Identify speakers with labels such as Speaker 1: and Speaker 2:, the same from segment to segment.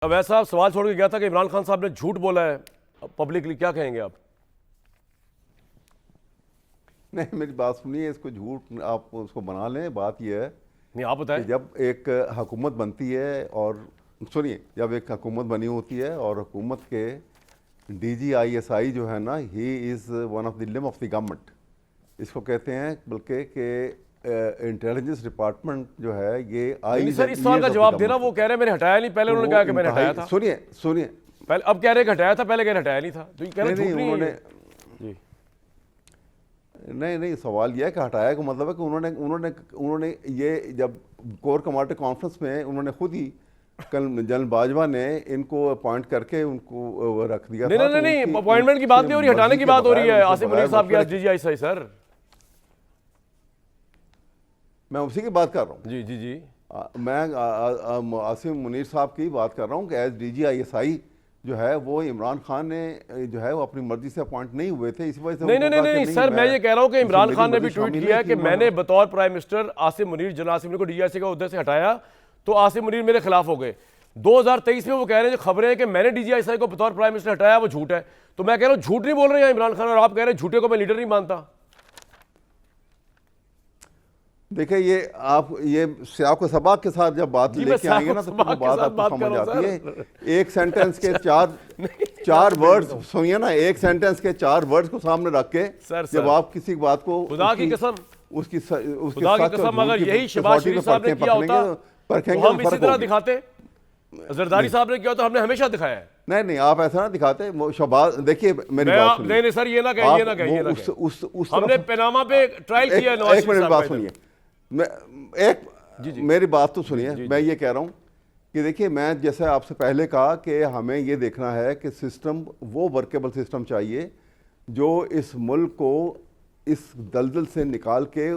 Speaker 1: अवैध साहब सवाल छोड़ के गया था कि इमरान खान साहब ने झूठ बोला है पब्लिकली, क्या कहेंगे आप?
Speaker 2: नहीं, मेरी बात सुनिए, इसको झूठ आप उसको बना लें। बात यह है
Speaker 1: नहीं, आप बताएं।
Speaker 2: कि जब एक हुकूमत बनती है और सुनिए, जब एक हुकूमत बनी होती है और हुकूमत के DGISI जो है ना, he is one of the limb of the government, इसको कहते हैं बल्कि कि इंटेलिजेंस डिपार्टमेंट जो है ये
Speaker 1: नहीं सर, इस सवाल का जवाब देना। वो कह रहे हैं मैंने हटाया नहीं, पहले उन्होंने कहा कि मैंने हटाया था।
Speaker 2: सुनिए
Speaker 1: पहले अब कह रहे हैं कि हटाया था, पहले कह रहे हटाया नहीं था। तो ये कह रहे
Speaker 2: नहीं, उन्होंने
Speaker 1: जी
Speaker 2: नहीं, सवाल यह है कि हटाया का मतलब है कि उन्होंने ये जब कोर कमांडर कॉन्फ्रेंस में उन्होंने खुद ही कल जनरल बाजवा ने इनको अपॉइंट करके उनको रख दिया।
Speaker 1: नहीं, अपॉइंटमेंट की बात नहीं हो रही, हटाने की बात हो रही है। आसिम मुनीर साहब की DGISI सर,
Speaker 2: मैं उसी की बात कर रहा हूँ।
Speaker 1: जी
Speaker 2: मैं आसिम मुनीर साहब की बात कर रहा हूँ कि एज DGISI जो है वो इमरान खान ने जो है वो अपनी मर्जी से अपॉइंट नहीं हुए थे, इसी वजह से
Speaker 1: नहीं सर, मैं ये कह रहा हूँ कि इमरान खान ने भी ट्वीट किया है कि मैंने बतौर prime minister Asim Munir, general Asim Munir को DGISI का उद्देश्य से हटाया तो आसिम मुनीर मेरे खिलाफ हो गए। 2023 में वो कह रहे हैं, जो खबरें हैं कि मैंने DGISI को बतौर प्राइम मिनिस्टर हटाया, वो झूठ है। तो मैं कह रहा हूँ झूठ नहीं बोल रहे हैं इमरान खान, और आप कह रहे हैं झूठे को मैं लीडर नहीं मानता।
Speaker 2: देखिए, ये आपको सबक के साथ जब बात लेके आएंगे ना तो बात आपको समझ आती है। एक सेंटेंस के चार वर्ड्स सुनिए ना, एक सेंटेंस के 4 वर्ड्स को सामने रख के जब आप किसी बात को
Speaker 1: खुदा की कसम अगर यही शहबाज शरीफ साहब ने किया होता तो हम इसी तरह दिखाते। जरदारी साहब ने किया तो हमने हमेशा दिखाया है।
Speaker 2: नहीं, आप ऐसा ना दिखाते। शहबाज, देखिए मेरी बात सुनिए।
Speaker 1: नहीं सर, ये ना कहिए, हमने पनामा पे ट्रायल किया।
Speaker 2: एक मिनट बात सुनिए, मेरी बात तो सुनिए। मैं ये कह रहा हूँ कि देखिए, मैं जैसे आपसे पहले कहा कि हमें ये देखना है कि सिस्टम वो वर्केबल सिस्टम चाहिए जो इस मुल्क को इस दलदल से निकाल के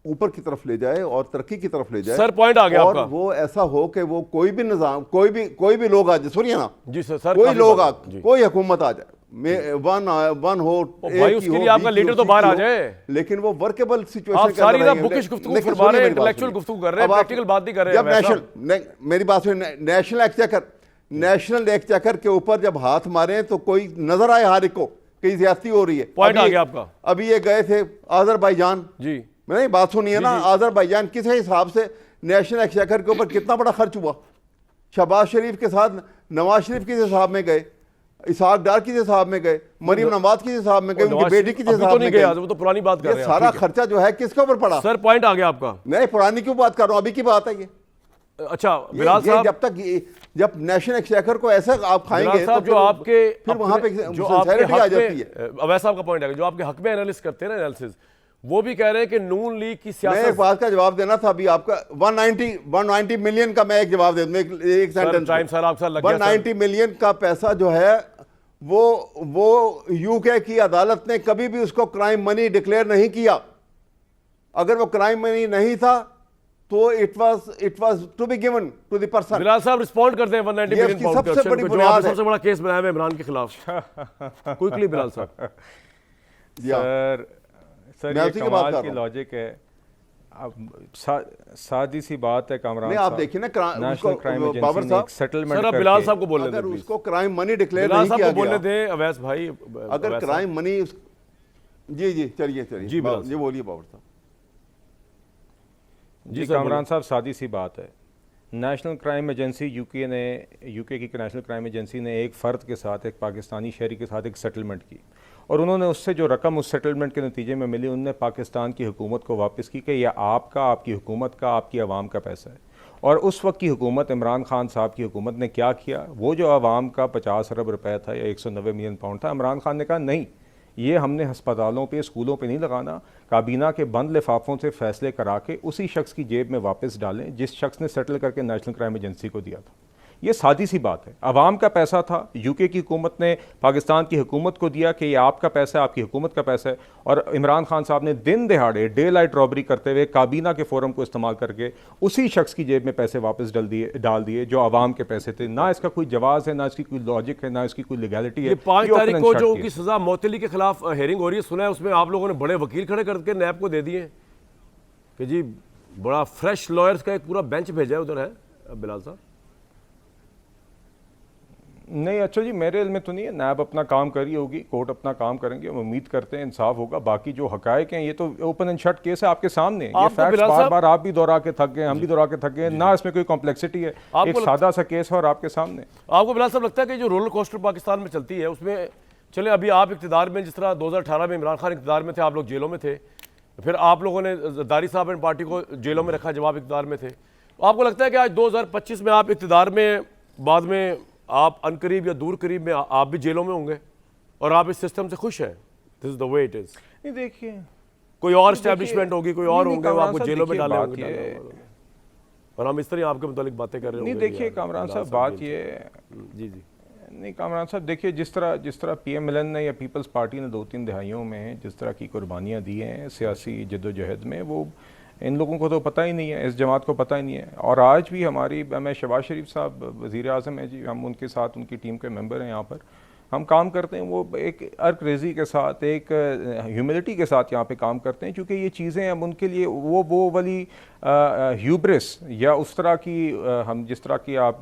Speaker 2: ऊपर की तरफ ले जाए और तरक्की की तरफ ले जाए।
Speaker 1: सर पॉइंट आ गया
Speaker 2: और
Speaker 1: आपका।
Speaker 2: वो ऐसा हो कि वो कोई भी निजाम, कोई भी लोग आ जाए, सुनिए ना
Speaker 1: जी सर,
Speaker 2: कोई लोग कोई हुकूमत आ जाए, वन हो
Speaker 1: भाई, उसके लिए आपका लीडर तो बाहर आ जाए,
Speaker 2: लेकिन वो वर्केबल सिचुएशन।
Speaker 1: आप सारी बुकिश गुफ्तगू फरमा रहे हैं, इंटेलेक्चुअल गुफ्तगू कर रहे हैं, प्रैक्टिकल बात नहीं कर रहे हैं।
Speaker 2: जब मेरी बात सुनिए, नेशनल एक्सचेकर के ऊपर जब हाथ मारे तो कोई नजर आए हर एक को कि ज्यादती हो रही है।
Speaker 1: पॉइंट आ गया आपका।
Speaker 2: अभी ये गए थे अजरबैजान जी, नहीं बात सुनिए ना, अजरबैजान किस हिसाब से नेशनल एक्सचेकर के ऊपर कितना बड़ा खर्च हुआ। शहबाज शरीफ के साथ नवाज शरीफ किस हिसाब में गए, इसहाक डार किस हिसाब में गए, मरीम नवाज किस हिसाब में गए, उनकी बेटी किस हिसाब में गए।
Speaker 1: वो तो पुरानी बात कर रहे हैं।
Speaker 2: सारा खर्चा जो है किसके ऊपर पड़ा?
Speaker 1: सर पॉइंट आ गया आपका।
Speaker 2: नहीं, पुरानी क्यों बात कर रहा हूं, अभी की बात है ये।
Speaker 1: अच्छा बिलाल साहब,
Speaker 2: जब नेशनल एक्सचेकर को ऐसा आप खाएंगे तो
Speaker 1: जो आपके
Speaker 2: फिर वहां पे सिंसेरिटी आ जाती है।
Speaker 1: अवैध साहब का पॉइंट है, जो आपके हक में एनालिसिस करते हैं ना, एनालिसिस, वो भी कह रहे हैं कि नून लीग की सियासत।
Speaker 2: मैं एक बात का जवाब देना था अभी आपका। 190 मिलियन का मैं एक जवाब दे दूं, एक सेंटेंस। 190 मिलियन का पैसा जो है वो यूके की अदालत ने कभी भी उसको क्राइम मनी डिक्लेयर नहीं किया। अगर वो क्राइम मनी नहीं था तो it was to be given to the person.
Speaker 1: Bilal साहब रिस्पॉन्ड करते हैं 190 मिलियन पाउंड
Speaker 2: सबसे बड़ी बुनियाद है।
Speaker 1: सबसे बड़ा केस बनाया है इमरान के खिलाफ। क्विकली बिलाल साहब।
Speaker 3: सर ये कमाल की लॉजिक है। अब सादी सी बात है कामरान
Speaker 2: नहीं, आप देखिए ना,
Speaker 3: नेशनल क्राइम एजेंसी ने एक सेटलमेंट
Speaker 1: सर, बिलाल साहब को बोलने दें,
Speaker 2: अगर उसको क्राइम मनी डिक्लेयर नहीं किया गया,
Speaker 1: बोलने दें अवैस भाई।
Speaker 2: अगर क्राइम मनी जी चलिए जी बोलिए बाबर साहब।
Speaker 3: जी कामरान साहब, सादी सी बात है। नेशनल क्राइम एजेंसी यूके की नेशनल क्राइम एजेंसी ने एक फ़र्द के साथ, एक पाकिस्तानी शहरी के साथ एक सेटलमेंट की, और उन्होंने उससे जो रकम उस सेटलमेंट के नतीजे में मिली, उनने पाकिस्तान की हुकूमत को वापस की कि यह आपकी हुकूमत का, आपकी आवाम का पैसा है। और उस वक्त की हुकूमत, इमरान खान साहब की हुकूमत ने क्या किया, वो जो आवाम का 50 अरब रुपए था या 190 मिलियन पाउंड था, इमरान खान ने कहा नहीं, ये हमने हस्पतालों पे, स्कूलों पे नहीं लगाना, काबीना के बंद लिफाफों से फैसले करा के उसी शख्स की जेब में वापस डालें जिस शख्स ने सेटल करके नेशनल क्राइम एजेंसी को दिया था। ये सादी सी बात है। अवाम का पैसा था, यूके की हुकूमत ने पाकिस्तान की हुकूमत को दिया कि ये आपका पैसा है, आपकी हुकूमत का पैसा है, और इमरान खान साहब ने दिन दिहाड़े डे लाइट रॉबरी करते हुए काबीना के फोरम को इस्तेमाल करके उसी शख्स की जेब में पैसे वापस डाल दिए जो अवाम के पैसे थे। ना इसका कोई जवाब है, ना इसकी कोई लॉजिक है, ना इसकी कोई लीगैलिटी है।
Speaker 1: 5 तारीख को जो उनकी सजा मौतली के खिलाफ हेयरिंग हो रही है, सुना है उसमें आप लोगों ने बड़े वकील खड़े करके नैब को दे दिए कि जी बड़ा फ्रेश लॉयर्स का एक पूरा बेंच भेजा है उधर, है बिलाल साहब?
Speaker 3: नहीं अच्छा जी, मेरे इल्म में तो नहीं है। नैब अपना काम कर रही होगी, कोर्ट अपना काम करेंगे, हम उम्मीद करते हैं इंसाफ होगा। बाकी जो हकायक हैं ये तो ओपन एंड शट केस है आपके सामने। ये फैक्ट्स बार बार आप भी दोहरा के थक गए, हम भी दोहरा के थक गए ना, इसमें कोई कॉम्प्लेक्सिटी है, एक सादा सा केस है और आपके सामने।
Speaker 1: आपको बिलाल साहब लगता है कि जो रोलर कोस्टर पाकिस्तान में चलती है उसमें, चले अभी आप इक़्तिदार में, जिस तरह 2018 में इमरान खान इक़्तिदार में थे, आप लोग जेलों में थे, फिर आप लोगों ने जरदारी साहब एंड पार्टी को जेलों में रखा जब आप इक़्तिदार में थे, तो आपको लगता है कि आज 2025 में आप इक़्तिदार में, बाद में आप अनकरीब या दूर करीब में आप भी जेलों में होंगे और आप इस सिस्टम से खुश हैं? This is the way it is.
Speaker 3: नहीं देखिए,
Speaker 1: कोई और एस्टैब्लिशमेंट होगी, कोई और होंगे, वो आपको जेलों में डाले होंगे, और हम इस तरह आपके मुतालिक बातें कर रहे हैं।
Speaker 3: नहीं देखिए कामरान साहब, बात ये
Speaker 1: जी जी
Speaker 3: नहीं कामरान साहब, देखिए जिस तरह PMLN ने या पीपल्स पार्टी ने 2-3 दहाइयों में जिस तरह की कुर्बानियाँ दी हैं सियासी जद्दोजहद में, वो इन लोगों को तो पता ही नहीं है, इस जमात को पता ही नहीं है। और आज भी हमारी, मैं शहबाज शरीफ साहब वज़ीर आज़म है जी, हम उनके साथ, उनकी टीम के मेंबर हैं यहाँ पर, हम काम करते हैं, वो एक अर्क रेज़ी के साथ, एक ह्यूमिलिटी के साथ यहाँ पे काम करते हैं, क्योंकि ये चीज़ें हम उनके लिए वो वाली ह्यूब्रिस या उस तरह की हम जिस तरह की आप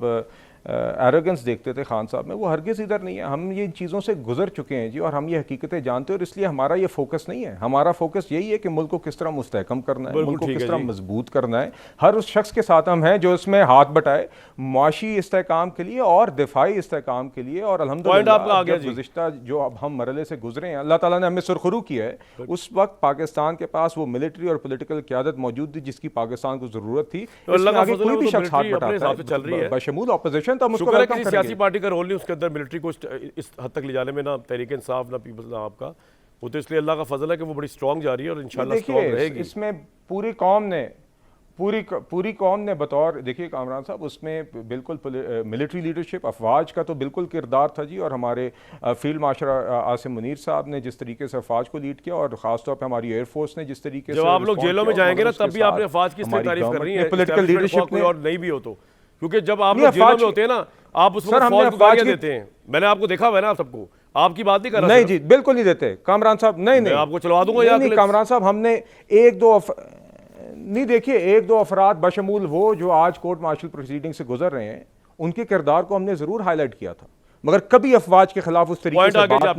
Speaker 3: एरोगेंस देखते थे खान साहब में, वो हरगिज़ इधर नहीं है। हम ये चीज़ों से गुजर चुके हैं जी, और हम ये हकीकतें जानते हैं, और इसलिए हमारा ये फोकस नहीं है। हमारा फोकस यही है कि मुल्क को किस तरह मुस्तहकम करना है, मुल्क को किस तरह मजबूत करना है। हर उस शख्स के साथ हम हैं जो इसमें हाथ बटाए मुआशी इस्तेहकाम के लिए और दिफाई इस्तेहकाम के लिए। और अल्हम्दुलिल्लाह गुज़िश्ता जो अब हम मरहले से गुजरे हैं, अल्लाह ताला ने हमें सुरखरू किया है। उस वक्त पाकिस्तान के पास वो मिलिट्री और पॉलिटिकल क़यादत मौजूद थी जिसकी पाकिस्तान को ज़रूरत थी। आगे कोई भी शख्स हाथ बटाता है, बशमूल ऑपोजिशन, तो हम उसको
Speaker 1: किसी सियासी पार्टी का रोल नहीं उसके अंदर मिलिट्री को इस हद तक ले जाने में, ना तहरीक इंसाफ ना पीपल्स ना आपका, वो तो इसलिए अल्लाह का फजल है कि वो बड़ी स्ट्रांग जा रही है और इंशाल्लाह स्ट्रांग रहेगी।
Speaker 3: इसमें पूरी कौम ने बतौर, देखिए कामरान साहब, उसमें बिल्कुल मिलिट्री लीडरशिप, अफवाज का तो बिल्कुल किरदार था जी, और हमारे फील्ड मार्शल आसिम मुनीर साहब ने जिस तरीके से अफवाज को लीड किया, और खासतौर पर हमारी एयरफोर्स ने जिस तरीके से,
Speaker 1: जब आप लोग जेलों में जाएंगे ना तब भी आपने अफवाज की तारीफ करनी है,
Speaker 3: पॉलिटिकल लीडरशिप
Speaker 1: कोई और नहीं भी हो तो, क्योंकि जब आप लोग जेलों में होते हैं ना, आप उसमें फौज को गालियां देते हैं। मैंने आपको देखा हुआ है ना, सबको, आपकी बात नहीं कर रहा।
Speaker 3: नहीं जी, बिल्कुल नहीं देते कामरान साहब, नहीं
Speaker 1: आपको चलवा दूंगा यार।
Speaker 3: नहीं कामरान साहब, हमने एक दो अफराद बशमूल वो जो आज कोर्ट मार्शल प्रोसीडिंग से गुजर रहे हैं, उनके किरदार को हमने जरूर हाईलाइट किया था, मगर कभी अफवाज के खिलाफ उस तरीके से बात नहीं